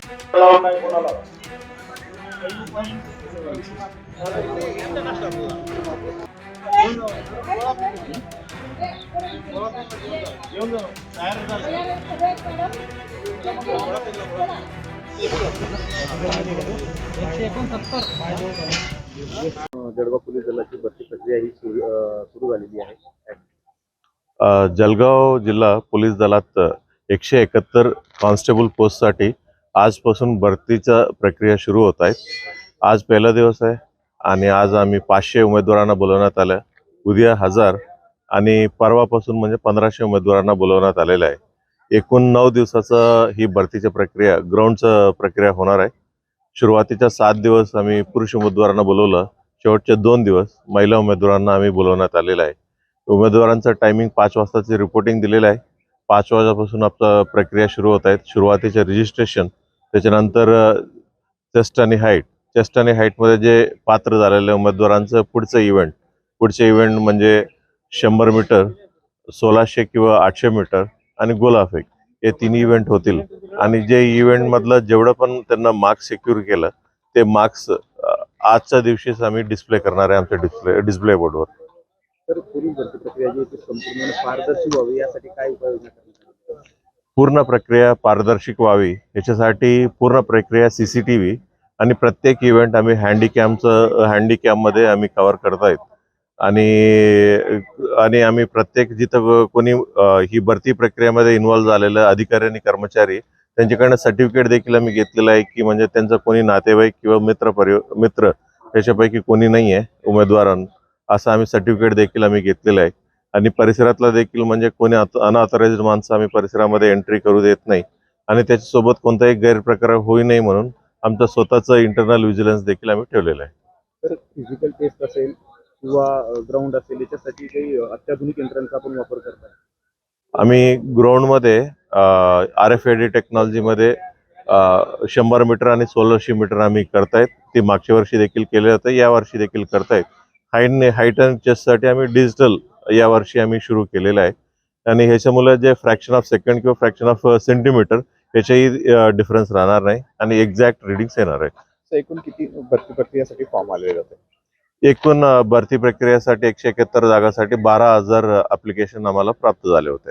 Jalgaon police दलाची भरती प्रक्रिया ही सुरू झालेली आहे. जळगाव जिल्हा पोलीस दलात 171 कॉन्स्टेबल पोस्टसाठी आजपासून भरतीचा प्रक्रिया सुरू होत आहे. आज पहिला दिवस आहे आणि आज आम्ही 500 उमेदवारांना बोलवण्यात आलं. उद्या 1000 आणि परवापासून म्हणजे 1500 उमेदवारांना बोलवण्यात आलेलं आहे. एकूण 9 दिवसाचं ही भरतीची प्रक्रिया ग्राउंडचं प्रक्रिया होणार आहे. सुरुवातीच्या 7 दिवस आम्ही पुरुष उमेदवारांना बोलवलं. शेवटचे 2 दिवस महिला उमेदवारांना आम्ही बोलवण्यात आलेलं आहे. उमेदवारांचं टायमिंग 5 वाजताची रिपोर्टिंग दिलेलं आहे. 5 वाजल्यापासून आपलं प्रक्रिया सुरू होत आहेत. सुरुवातीचे रजिस्ट्रेशन, त्याच्यानंतर चेस्ट आणि हाईटमध्ये जे पात्र झालेल्या उमेदवारांचं पुढचे इव्हेंट म्हणजे 100 मीटर, 1600 किंवा 800 मीटर आणि गोलाफेक हे 3 इव्हेंट होतील. आणि जे इव्हेंटमधलं जेवढं पण त्यांना मार्क्स सिक्युअर केलं ते मार्क्स आजच्या दिवशीच आम्ही डिस्प्ले करणार आहे आमच्या डिस्प्ले बोर्डवर. तर पोलीस भरती प्रक्रिया जी संपूर्ण पारदर्शी व्हावी यासाठी काय उपाययोजना करणार? पूर्ण प्रक्रिया पारदर्शक व्हावी याच्यासाठी पूर्ण प्रक्रिया CCTV आणि प्रत्येक इव्हेंट आम्ही हँडीकॅममध्ये आम्ही कव्हर करतायत. आणि आम्ही प्रत्येक जिथं कोणी ही भरती प्रक्रियेमध्ये इन्व्हॉल्व झालेलं अधिकारी कर्मचारी त्यांच्याकडनं सर्टिफिकेट देखील आम्ही घेतलेलं आहे की म्हणजे त्यांचा कोणी नातेवाईक किंवा मित्र त्याच्यापैकी कोणी नाही आहे उमेदवारांना, असं आम्ही सर्टिफिकेट देखील आम्ही घेतलेलं आहे. आणि परिसरातला देखील म्हणजे कोणी अनऑथराइज्ड माणसं आम्ही परिसरामध्ये एंट्री करू देत नाही आणि त्याच्यासोबत कोणताही गैरप्रकार होऊ नये म्हणून आमचं स्वतःचं इंटरनल व्हिजिलन्स देखील आम्ही ठेवलेलं आहे. तर फिजिकल टेस्ट असेल किंवा ग्राउंड असेल याच्यासाठी काही अत्याधुनिक यंत्रांचा आपण वापर करताय? आम्ही ग्राउंडमध्ये RFID टेक्नॉलॉजीमध्ये 100 मीटर आणि 1600 मीटर आम्ही करतायत. ते मागच्या वर्षी देखील केलं होतं, या वर्षी देखील करतायत. हाईट अँड चेस्टसाठी आम्ही डिजिटल यावर्षी आम्ही सुरू केलेलं आहे. आणि ह्याच्यामुळे जे फ्रॅक्शन ऑफ सेकंड किंवा फ्रॅक्शन ऑफ सेंटीमीटर याच्याही डिफरन्स राहणार नाही आणि एक्झॅक्ट रिडिंग्स येणार आहे. एकूण किती भरती प्रक्रियासाठी फॉर्म आलेले जाते? एकूण भरती प्रक्रियेसाठी 171 जागासाठी 12,000 ॲप्लिकेशन आम्हाला प्राप्त झाले होते.